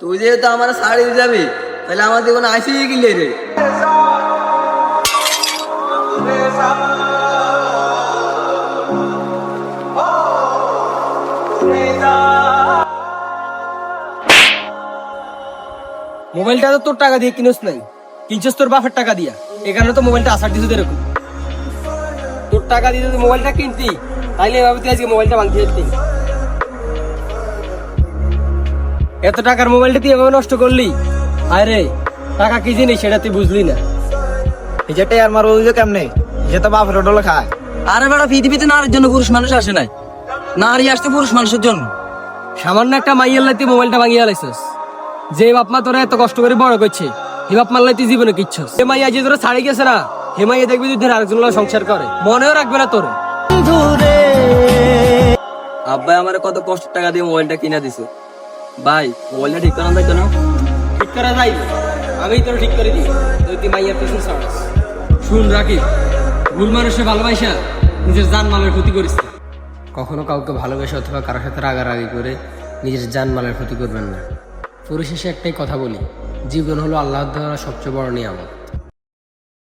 তুই যেহেতু আমার ছাড়িয়ে যাবি তাহলে আমার জীবনে আসিয়ে গেলে রে। মোবাইলটা তো তোর টাকা দিয়ে কিনোস নাই, কিনছিস তোর বাপের টাকা দিয়া। এ কারণে তো মোবাইলটা আসার দিছিস এরকম। তোর টাকা দিয়ে যদি মোবাইলটা কিনতি তাইলে এভাবে তুই আজকে মোবাইলটা ভাঙতে যেতি। এত টাকার মোবাইলটা তুই এভাবে নষ্ট করলি। আরে টাকা কি জিনিস সেটা তুই বুঝলি না। যেটাই আর মারো বুঝলো কেমনে, যে তো বাপের ডলে খায়। আরে বেটা পৃথিবীতে নারীর জন্য পুরুষ মানুষ আসে নাই, নারী আসতে পুরুষ মানুষের জন্য। সামান্য একটা মাইয়ার লাই তুই মোবাইলটা ভাঙিয়ে লাইছিস। যে বাপ মা তোরা এত কষ্ট করে বড় করছে, হে বাপ মার লাই তুই জীবনে কিচ্ছু। হে মাইয়া যে তোরা ছাড়ি গেছে না, হে মাইয়া দেখবি তুই ধরে আরেকজন লোক সংসার করে, মনেও রাখবে না তোর। আব্বাই আমার কত কষ্টের টাকা দিয়ে মোবাইলটা কিনে দিছে। ভাই মোবাইলটা ঠিক করা যায় কেন? ঠিক করা যায় না, আমি তোর ঠিক করে দিই যদি তুই মাইয়ার পেছনে ছাড়াস। শুন রাকিব, ভুল মানুষের ভালোবাসা নিজের জান মালের ক্ষতি করিস না। কখনো কাউকে ভালোবেসে অথবা কারোর সাথে রাগারাগি করে নিজের জান মালের ক্ষতি করবেন না। পরিশেষে একটাই কথা বলি, জীবন হলো আল্লাহর দেওয়া সবচেয়ে বড় নিয়ামত।